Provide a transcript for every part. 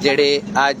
ਜਿਹੜੇ ਅੱਜ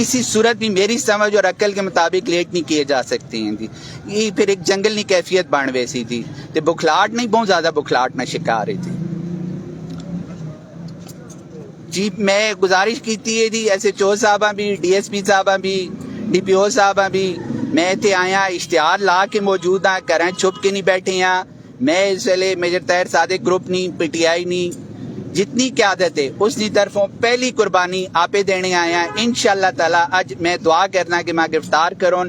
کسی صورت بھی میری سمجھ اور عقل کے مطابق لیٹ نہیں کیے جا سکتے ہیں جی. یہ پھر ایک جنگل نہیں کیفیت بن ویسی تھی تے بکھلاٹ نہیں بہت زیادہ بکھلاٹ نہ شکار تھی جی. میں گزارش کیتی ہے جی ایس ایچ او صاحبہ بھی ڈی ایس پی صاحبہ بھی ڈی پی او صاحبہ بھی میں تے آیا اشتہار لا کے موجود ہاں گھر چھپ کے نہیں بیٹھے ہاں. میں اس ویلے میجر طاہر صادق گروپ نہیں پی ٹی آئی نہیں جتنی قیادت ہے اس کی طرفوں پہلی قربانی آپ دینے آیا. انشاءاللہ تعالی اج میں دعا کرنا کہ میں گرفتار کروں.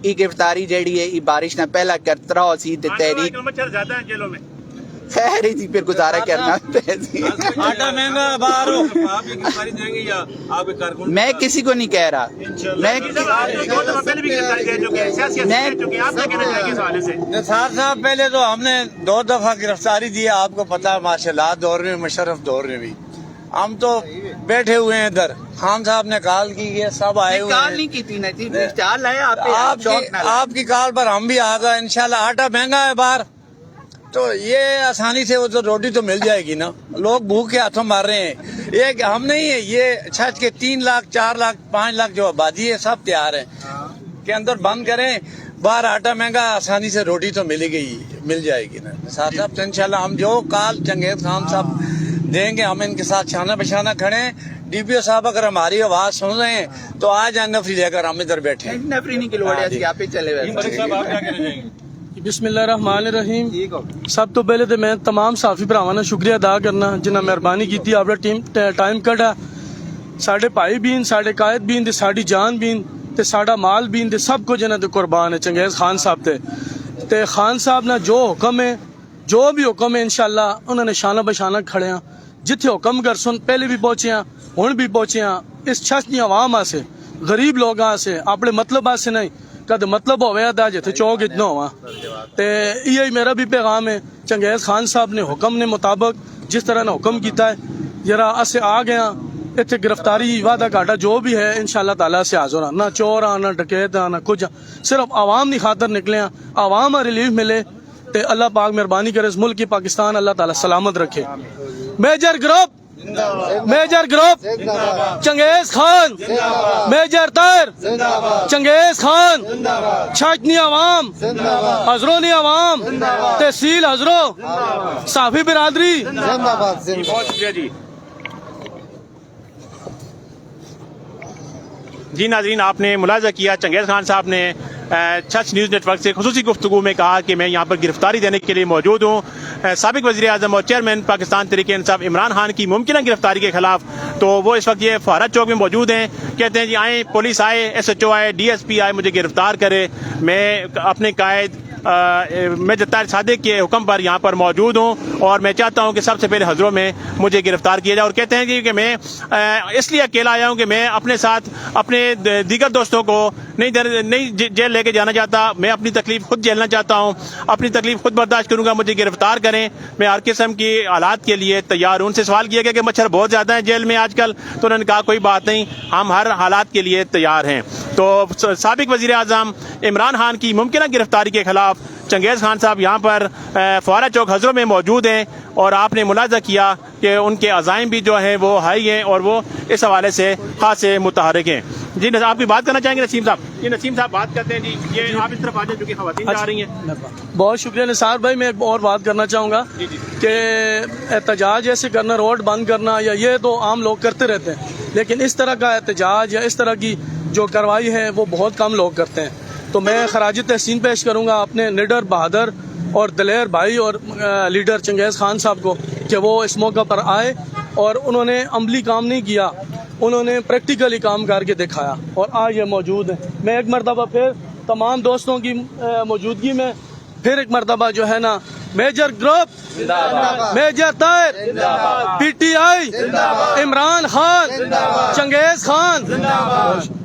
یہ گرفتاری جیڑی ہے یہ بارش نہ پہلا کرترا ہو سی تے تحریک مچھر زیادہ ہیں جیلوں میں. خیر ہی پھر گزارا کرنا آٹا مہنگا باہر ہو آپ کی گرفتاری دیں گے یا آپ کے کارکن میں کسی کو نہیں کہہ رہا. میں نثار صاحب پہلے تو ہم نے 2 دفعہ گرفتاری دی ہے آپ کو پتا ہے ماشاء اللہ دور میں مشرف دور میں بھی ہم تو بیٹھے ہوئے ہیں ادھر. خان صاحب نے کال کی ہے سب آئے ہوئے کال ہیں. نہیں کی تھی نا جی اشتہار لایا آپ کی کال پر ہم بھی آ گئے انشاءاللہ. آٹا مہنگا ہے باہر تو یہ آسانی سے وہ تو روٹی تو مل جائے گی نا. لوگ بھوک کے ہاتھوں مار رہے ہیں. یہ ہم نہیں ہے یہ چھچ کے 3 لاکھ 4 لاکھ 5 لاکھ جو آبادی ہے سب تیار ہیں کہ اندر بند کریں. باہر آٹا مہنگا آسانی سے روٹی تو مل جائے گی نا. ساتھ صاحب تو انشاءاللہ ہم جو کال چنگیز خان صاحب دیں گے ہم ان کے ساتھ شانہ بشانہ کھڑے ہیں. ڈی پی او صاحب اگر ہماری آواز سن رہے ہیں تو آ جائیں نفری لے کر ہم ادھر بیٹھے ہیں. نفری نہیں کی لوڑ ہے آپ ہی چلے ہوئے. بسم اللہ الرحمن الرحیم. سب تو پہلے تو میں تمام صحافی بھراواں کا شکریہ ادا کرنا جنہیں مہربانی کی آپ نے ٹائم کڈا. ساڈے بھائی بین ساڈے قائد بین تے ساڈی جان بین تے ساڈا مال بین تے سب کو جنہیں تے قربان ہے چنگیز خان صاحب تے خان صاحب نے جو حکم ہے جو بھی حکم ہے انشاءاللہ انہوں نے شانہ بشانہ کھڑے ہیں. جتھے حکم کر سن پہلے بھی پہنچے ہیں ہن بھی پہنچے ہیں. اس چھچنی عوام آسے غریب لوگ آسے اپنے مطلب آسے نہیں کد مطلب ہوئے دا جتھے چوک اتنا ہوا تے یہی میرا بھی پیغام ہے. چنگیز خان صاحب نے حکم نے مطابق جس طرح نے حکم کیتا ہے ذرا اسے آ گیا اتنے گرفتاری وعدہ گاٹا جو بھی ہے انشاءاللہ تعالیٰ سے حاضر ہاں. نہ چور ہاں نہ ڈکیت ہاں نہ کچھ صرف عوام کی خاطر نکلے ہیں. عوام ریلیف ملے تے اللہ پاک مہربانی کرے اس ملک کی پاکستان اللہ تعالیٰ سلامت رکھے. میجر گروپ چنگیز خان میجر طاہر چنگیز خان چھچنی عوام حضرونی عوام تحصیل حضروں صحافی برادری. بہت شکریہ جی. جی ناظرین آپ نے ملاحظہ کیا چنگیز خان صاحب نے چھچ نیوز نیٹ ورک سے خصوصی گفتگو میں کہا کہ میں یہاں پر گرفتاری دینے کے لیے موجود ہوں. سابق وزیر اعظم اور چیئرمین پاکستان تحریک انصاف عمران خان کی ممکنہ گرفتاری کے خلاف تو وہ اس وقت یہ فوارہ چوک میں موجود ہیں. کہتے ہیں جی آئیں پولیس آئے ایس ایچ او آئے ڈی ایس پی آئے مجھے گرفتار کرے. میں اپنے قائد میجر طاہر صادق کے حکم پر یہاں پر موجود ہوں اور میں چاہتا ہوں کہ سب سے پہلے حضروں میں مجھے گرفتار کیا جائے. اور کہتے ہیں جی کہ میں اس لیے اکیلا آیا ہوں کہ میں اپنے ساتھ اپنے دیگر دوستوں کو نہیں جیل لے کے جانا چاہتا. میں اپنی تکلیف خود جھیلنا چاہتا ہوں. اپنی تکلیف خود برداشت کروں گا. مجھے گرفتار کریں. میں ہر قسم کی حالات کے لیے تیار ہوں. ان سے سوال کیا گیا کہ مچھر بہت زیادہ ہیں جیل میں آج کل تو انہوں نے کہا کوئی بات نہیں ہم ہر حالات کے لیے تیار ہیں. تو سابق وزیر اعظم عمران خان کی ممکنہ گرفتاری کے خلاف چنگیز خان صاحب یہاں پر فوارہ چوک حضروں میں موجود ہیں اور آپ نے ملاحظہ کیا کہ ان کے عزائم بھی جو ہیں وہ ہائی ہیں اور وہ اس حوالے سے خاصے متحرک ہیں. جی آپ بھی بات کرنا چاہیں گے نسیم صاحب؟ جی نسیم صاحب بات کرتے ہیں. جی یہ آپ اس طرف آ جائیں چونکہ خواتین جا رہی ہیں. بہت شکریہ نثار بھائی. میں ایک اور بات کرنا چاہوں گا کہ احتجاج ایسے کرنا روڈ بند کرنا یا یہ تو عام لوگ کرتے رہتے ہیں لیکن اس طرح کا احتجاج یا اس طرح کی جو کارروائی ہے وہ بہت کم لوگ کرتے ہیں. تو میں خراج تحسین پیش کروں گا اپنے نڈر بہادر اور دلیر بھائی اور لیڈر چنگیز خان صاحب کو کہ وہ اس موقع پر آئے اور انہوں نے عملی کام نہیں کیا انہوں نے پریکٹیکلی کام کر کے دکھایا اور آج یہ موجود ہیں. میں ایک مرتبہ پھر تمام دوستوں کی موجودگی میں پھر ایک مرتبہ جو ہے نا major group major Tahir P T I Imran Khan Genghis Khan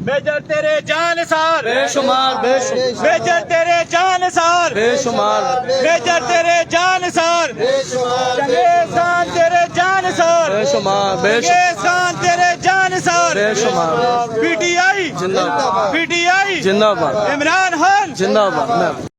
major تیرے جانثار بے شمار بے میجر تیرے جانثار بے شمار میجر تیرے جانثار چنگیز خان تیرے جانثار بے شمار بے چنگیز خان تیرے جانثار بے شمار پی ٹی آئی زندہ باد پی ٹی آئی زندہ باد عمران خان زندہ باد.